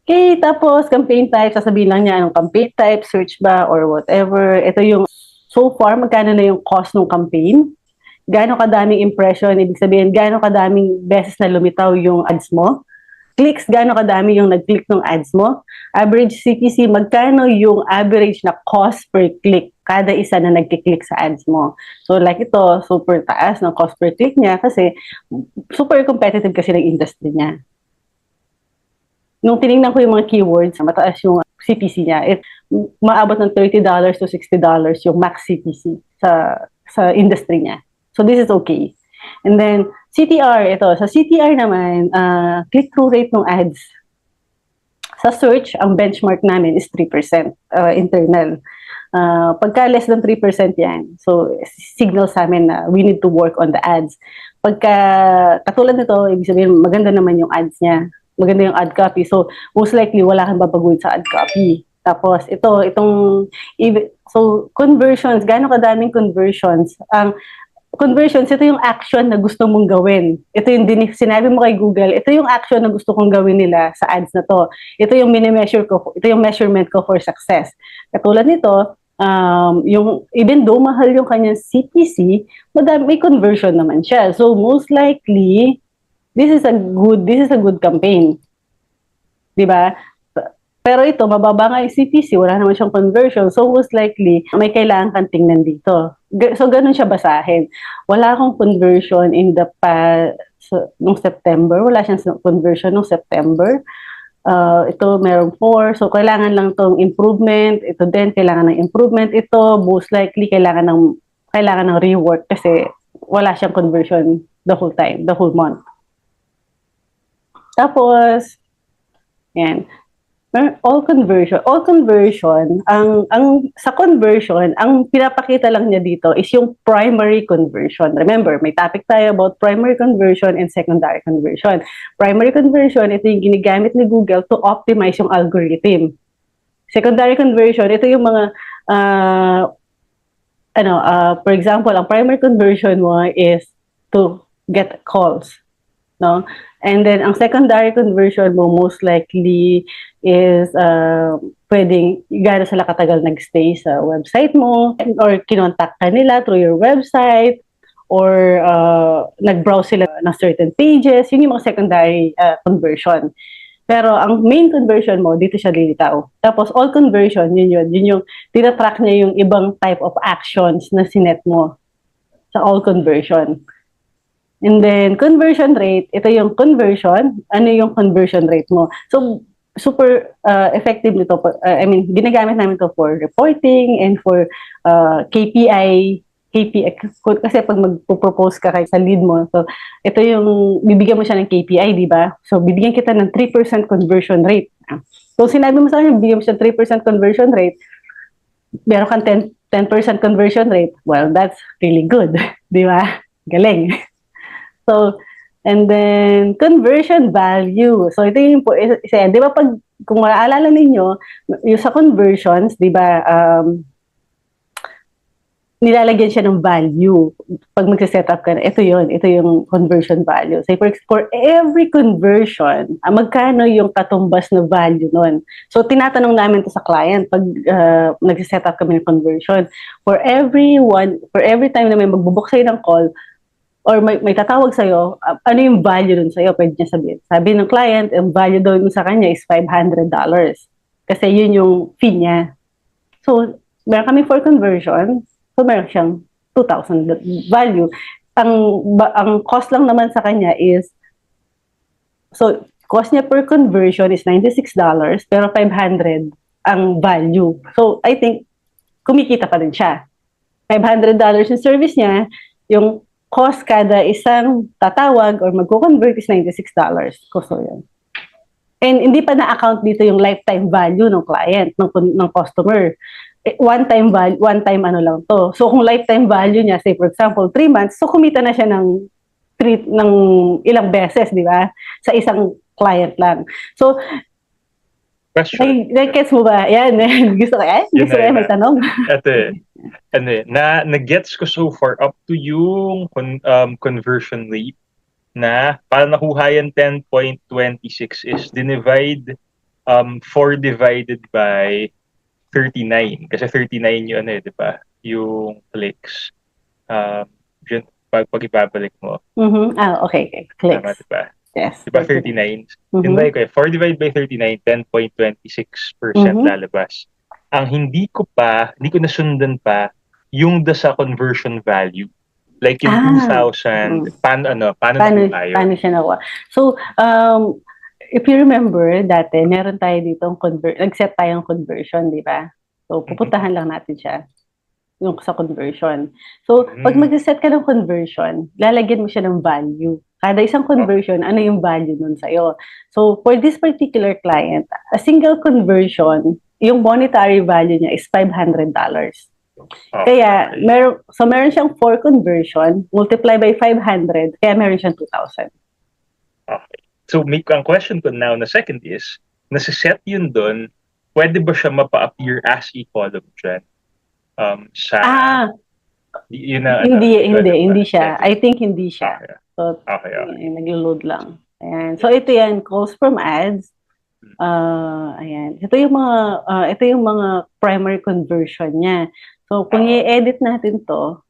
Okay, tapos campaign type, sasabihin lang niya anong campaign type, search ba or whatever. Ito yung so far, magkano na yung cost ng campaign, gaano kadaming impression, ibig sabihin, gaano kadaming beses na lumitaw yung ads mo, clicks, gaano kadami yung nag-click ng ads mo, average CPC, magkano yung average na cost per click kada isa na nag-click sa ads mo. So like ito, super taas ng cost per click niya kasi super competitive kasi ng industry niya. Nung tinignan ko yung mga keywords, mataas yung CPC niya. Maabot ng $30 to $60 yung max CPC sa industry niya. So this is okay. And then CTR, ito. Sa CTR naman, click-through rate ng ads. Sa search, ang benchmark namin is 3% internal. Pagka less than 3% yan, so signal sa amin na we need to work on the ads. Pagka katulad nito, ibig sabihin maganda naman yung ads niya. Maganda yung ad copy. So, most likely, wala kang babaguhin sa ad copy. Tapos, so, conversions, gaano kadaming conversions? Ang conversions, ito yung action na gusto mong gawin. Ito yung sinabi mo kay Google, ito yung action na gusto kong gawin nila sa ads na to. Ito yung mini-measure ko, ito yung measurement ko for success. Katulad nito, even though mahal yung kanyang CPC, may conversion naman siya. So, most likely, this is a good campaign. 'Di ba? Pero ito, mababa nga yung CPC, wala naman siyang conversion. So, most likely, may kailangan kang tingnan dito. So, ganun siya basahin. Wala akong conversion in the past, nung September. Wala siyang conversion nung September. Ito, merong 4. So, kailangan lang tong improvement. Ito din, kailangan ng improvement. Ito, most likely, kailangan ng rework kasi wala siyang conversion the whole time, the whole month. Tapos, yan. All conversion, sa conversion, ang pinapakita lang niya dito is yung primary conversion. Remember, may topic tayo about primary conversion and secondary conversion. Primary conversion, ito yung ginagamit ni Google to optimize yung algorithm. Secondary conversion, ito yung mga for example, ang primary conversion mo is to get calls, no? And then, ang secondary conversion mo most likely is pwedeng gano'n sila katagal nag-stay sa website mo or kinontak ka nila through your website or nag-browse sila ng certain pages. Yun yung mga secondary conversion. Pero ang main conversion mo, dito siya lilitaw. Tapos all conversion, yun yung tinatrack niya yung ibang type of actions na sinet mo sa all conversion. And then, conversion rate, ito yung conversion. Ano yung conversion rate mo? So, super effective nito. Ginagamit namin to for reporting and for KPI. Kasi pag magpo-propose ka sa lead mo, so, ito yung, bibigyan mo siya ng KPI, di ba? So, bibigyan kita ng 3% conversion rate. So, sinabi mo sa akin, bibigyan mo siya 3% conversion rate, meron kang 10% conversion rate, well, that's really good. Di ba? Galing. So, and then, conversion value. So, ito yung isa. Di ba kung maalala ninyo, yung sa conversions, di ba, nilalagyan siya ng value. Pag mag-set up ka na, ito yung conversion value. So, for every conversion, magkano yung katumbas na value nun? So, tinatanong namin to sa client pag nag-set up kami ng conversion. For every time na may magbubook sa'yo ng call, or may tatawag sa'yo, ano yung value dun sa'yo? Pwede niya sabihin. Sabi ng client, ang value dun sa kanya is $500. Kasi yun yung fee niya. So, meron kami for conversion. So, meron siyang 2,000 value. Ang cost lang naman sa kanya is, so, cost niya per conversion is $96, pero $500 ang value. So, I think, kumikita pa rin siya. $500 yung service niya, yung cost kada isang tatawag or magko-convert is $96. So, yun. And hindi pa na-account dito yung lifetime value ng client, ng customer. One time ano lang to. So, kung lifetime value niya, say for example, 3 months, so kumita na siya ng ilang beses, di ba? Sa isang client lang. So, Gets mo ba? Yan. Gusto ko may tanong. Ate, na-gets ko so far up to yung conversion rate na para nakuha yan 10.26 is dinivide 4 divided by 39. Kasi 39 yung ano eh, di ba? Yung clicks. Yun, pag ibabalik mo. Okay. Tama, Clicks. di ba? Yes. Di ba 39? Mhm. Yun ba ko eh, 4 divided by 39, 10.26% lalabas. Ang hindi ko nasundan pa yung sa conversion value. Like yung 2,000, paano nakuha yun? Paano siya nakuha? So, if you remember, dati, meron tayo ditong nag-set tayong conversion, di ba? So, pupuntahan lang natin siya yung sa conversion. So, pag mag-set ka ng conversion, lalagyan mo siya ng value. Kada isang conversion, ano yung value nun sa'yo? So, for this particular client, a single conversion, yung monetary value niya is $500. Kaya, meron siyang 4 conversion, multiply by 500, kaya meron siyang 2,000. Okay. So, ang question ko now na second is, nasa-set yun doon, pwede ba siya mapa-appear as a column dyan? Hindi siya. I think hindi siya. Okay. So, Okay. naglo-load lang. Ayan. So, ito yan, calls from ads. Ayan. Ito yung mga primary conversion niya. So, kung i-edit natin to,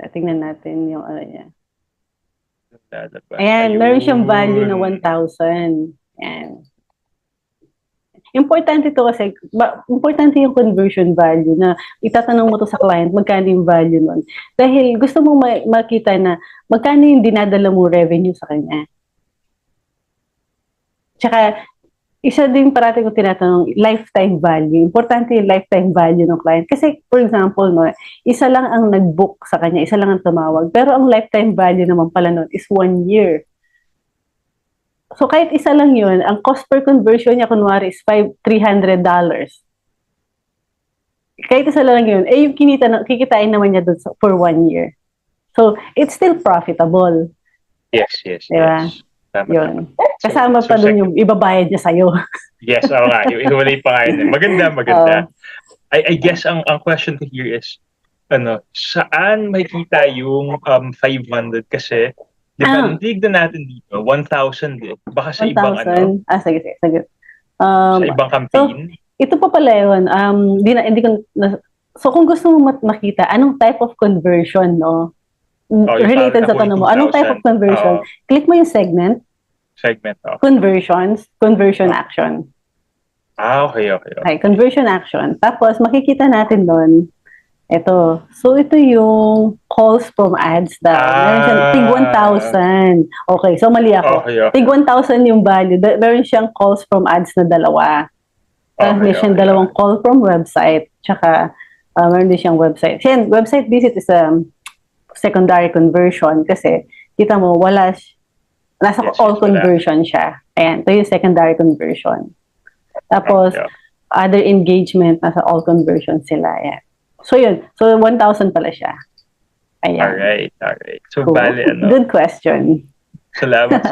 tingnan natin yung ano niya. Ayan, meron siyang value na 1,000. Ayan. Importante to kasi, importante yung conversion value na itatanong mo to sa client, magkano yung value nun. Dahil gusto mong makita na magkano yung dinadala mo revenue sa kanya. Tsaka, isa din parati kong tinatanong, lifetime value. Importante yung lifetime value ng client. Kasi, for example, no, isa lang ang nag-book sa kanya, isa lang ang tumawag. Pero ang lifetime value naman pala nun is 1 year. So, kahit isa lang yun, ang cost per conversion niya, kunwari, is $300. Kahit isa lang yun, yung kikitain naman niya doon for 1 year. So, it's still profitable. Yes. Diba? Tama. Yun. Kasama pa doon yung ibabayad niya sa'yo. Yes, oo nga. Iwalay pa kayo. Maganda. I guess ang question ko here is, saan makikita yung 500? Kasi, di ba, tignan natin dito, 1,000 din. Baka sa 1,000? ibang Sige. Sa ibang campaign? So, ito pa pala yun. So, kung gusto mo makita, anong type of conversion, no? Related sa tanong mo, anong type of conversion? Click mo yung segment. Conversion action. Okay. Conversion action. Tapos, makikita natin doon, ito. So, ito yung calls from ads daw. Meron siyang tig 1,000. Okay, so mali ako. Okay. Tig 1,000 yung value. Meron siyang calls from ads na dalawa. Meron siyang dalawang call from website. Tsaka, meron din siyang website. Website visit is secondary conversion kasi kita mo, nasa all conversion siya. Ayan, ito yung secondary conversion. Tapos, other engagement, nasa all conversion sila. Ayan. So, yun. So, 1,000 pala siya. Ayan. Alright. So, cool. bale, Good question. Salamat.